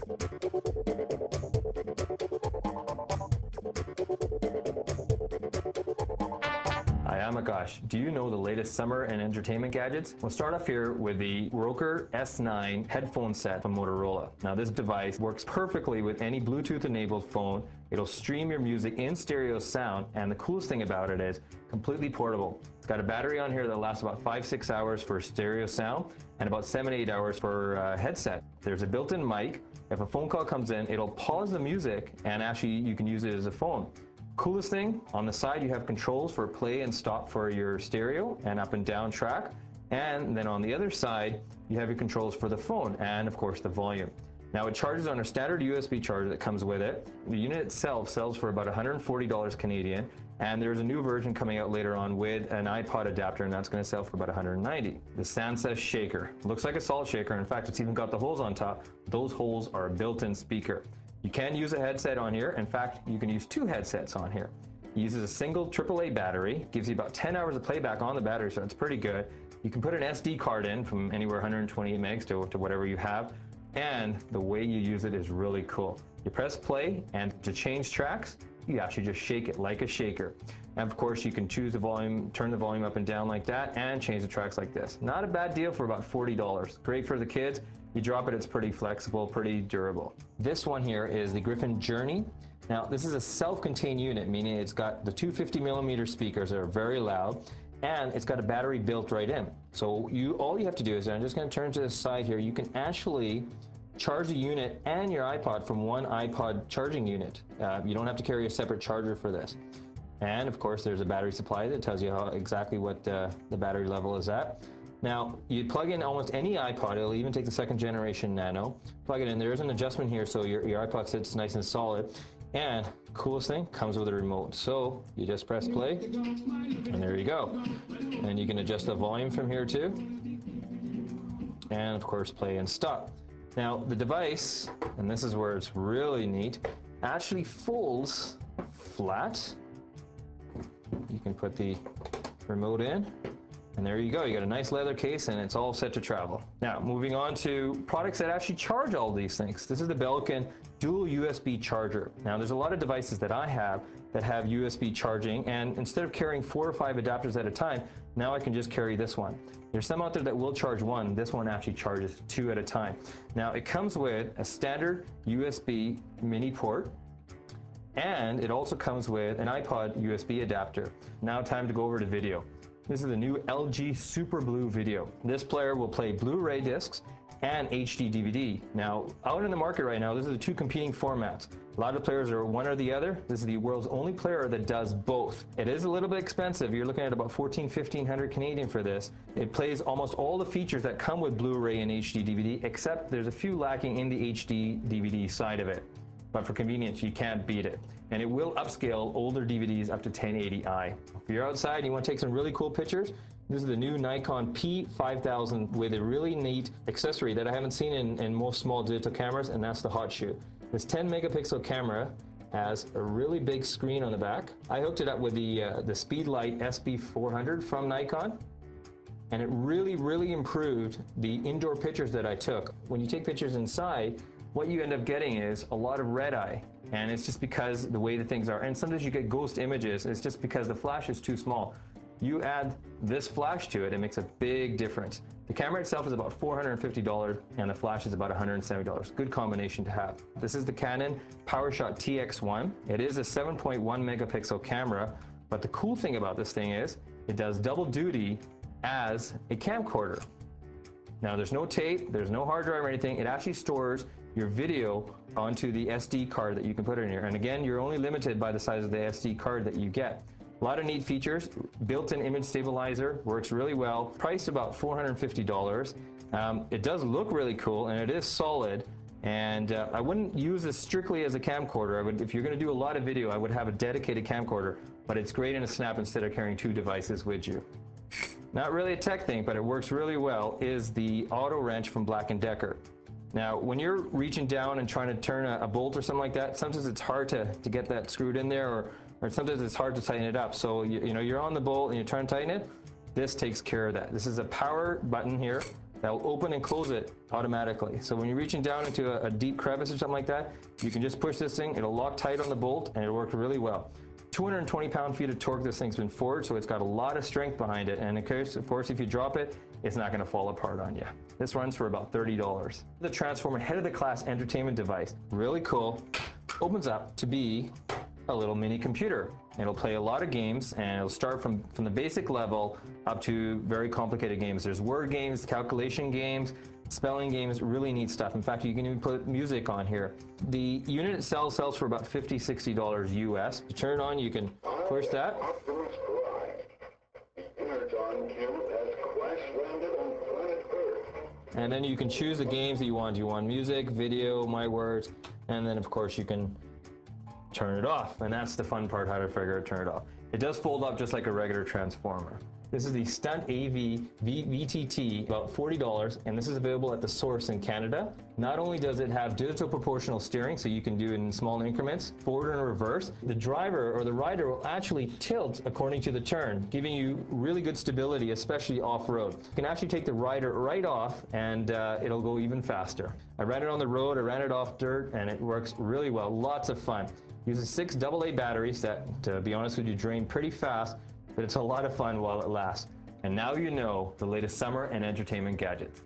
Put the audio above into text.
Hi, I'm Akash. Do you know the latest summer and entertainment gadgets? We'll start off here with the Roker S9 headphone set from Motorola. Now this device works perfectly with any Bluetooth enabled phone. It'll stream your music in stereo sound, and the coolest thing about it is completely portable. It's got a battery on here that lasts about 5-6 hours for stereo sound and about 7-8 hours for headset. There's a built-in mic. If a phone call comes in, it'll pause the music and actually you can use it as a phone. Coolest thing, on the side you have controls for play and stop for your stereo and up and down track, and then on the other side you have your controls for the phone and of course the volume. Now it charges on a standard USB charger that comes with it. The unit itself sells for about $140 Canadian, and there's a new version coming out later on with an iPod adapter, and that's going to sell for about $190. The Sansa shaker looks like a salt shaker. In fact, it's even got the holes on top. Those holes are a built-in speaker. You can use a headset on here. In fact, you can use 2 headsets on here. It uses a single AAA battery, gives you about 10 hours of playback on the battery, so it's pretty good. You can put an SD card in from anywhere 128 megs to whatever you have, and the way you use it is really cool. You press play, and to change tracks, you actually just shake it like a shaker. And of course, you can choose the volume, turn the volume up and down like that, and change the tracks like this. Not a bad deal for about $40. Great for the kids. You drop it, it's pretty flexible, pretty durable. This one here is the Griffin Journey. Now, this is a self-contained unit, meaning it's got the 250mm speakers that are very loud, and it's got a battery built right in. So all you have to do is, I'm just going to turn to the side here, you can actually charge the unit and your iPod from one iPod charging unit. You don't have to carry a separate charger for this. And of course, there's a battery supply that tells you exactly what the battery level is at. Now, you plug in almost any iPod, it'll even take the 2nd generation Nano, plug it in, there's an adjustment here so your iPod sits nice and solid, and coolest thing, comes with a remote. So, you just press play, and there you go. And you can adjust the volume from here too, and of course play and stop. Now, the device, and this is where it's really neat, actually folds flat. You can put the remote in, and there you go. You got a nice leather case, and it's all set to travel. Now, moving on to products that actually charge all these things. This is the Belkin dual USB charger. Now, there's a lot of devices that I have that have USB charging, and instead of carrying 4 or 5 adapters at a time, now I can just carry this one. There's some out there that will charge one. This one actually charges 2 at a time. Now, it comes with a standard USB mini port, and it also comes with an iPod USB adapter. Now, time to go over to video. This is the new LG Super Blue Video. This player will play Blu-ray discs and HD DVD. Now, out in the market right now, these are the 2 competing formats. A lot of players are one or the other. This is the world's only player that does both. It is a little bit expensive. You're looking at about $1,400-1,500 Canadian for this. It plays almost all the features that come with Blu-ray and HD DVD, except there's a few lacking in the HD DVD side of it. But for convenience, you can't beat it. And it will upscale older DVDs up to 1080i. If you're outside and you want to take some really cool pictures, this is the new Nikon P5000 with a really neat accessory that I haven't seen in most small digital cameras, and that's the hot shoe. This 10 megapixel camera has a really big screen on the back. I hooked it up with the Speedlight SB400 from Nikon, and it really improved the indoor pictures that I took. When you take pictures inside, what you end up getting is a lot of red eye, and it's just because the way the things are. And sometimes you get ghost images, it's just because the flash is too small. You add this flash to it, it makes a big difference. The camera itself is about $450, and the flash is about $170. Good combination to have. This is the Canon PowerShot TX1. It is a 7.1 megapixel camera, but the cool thing about this thing is it does double duty as a camcorder. Now, there's no tape, there's no hard drive or anything. It actually stores your video onto the SD card that you can put in here. And again, you're only limited by the size of the SD card that you get. A lot of neat features. Built-in image stabilizer, works really well. Priced about $450. It does look really cool, and it is solid. And I wouldn't use this strictly as a camcorder. If you're going to do a lot of video, I would have a dedicated camcorder. But it's great in a snap instead of carrying 2 devices with you. Not really a tech thing, but it works really well, is the auto wrench from Black & Decker. Now, when you're reaching down and trying to turn a bolt or something like that, sometimes it's hard to get that screwed in there, or sometimes it's hard to tighten it up. So, you know, you're on the bolt and you're trying to tighten it. This takes care of that. This is a power button here. that will open and close it automatically. So when you're reaching down into a deep crevice or something like that, you can just push this thing, it'll lock tight on the bolt, and it'll work really well. 220 pound-feet of torque this thing's been forged, so it's got a lot of strength behind it, and of course if you drop it, it's not going to fall apart on you. This runs for about $30. The Transformer head-of-the-class entertainment device, really cool, opens up to be a little mini computer. It'll play a lot of games, and it'll start from the basic level up to very complicated games. There's word games, calculation games, spelling games, really neat stuff. In fact, you can even put music on here. The unit itself sells for about $50, $60 US. To turn it on, you can push that. And then you can choose the games that you want. Do you want music, video, my words, and then of course you can turn it off. And that's the fun part, how to figure out turn it off. It does fold up just like a regular Transformer. This is the Stunt AV VTT, about $40, and this is available at the source in Canada. Not only does it have digital proportional steering, so you can do it in small increments, forward and reverse, the driver or the rider will actually tilt according to the turn, giving you really good stability, especially off-road. You can actually take the rider right off, and it'll go even faster. I ran it on the road, I ran it off dirt, and it works really well. Lots of fun. Uses 6 AA batteries that, to be honest with you, drain pretty fast, but it's a lot of fun while it lasts. And now you know the latest summer and entertainment gadgets.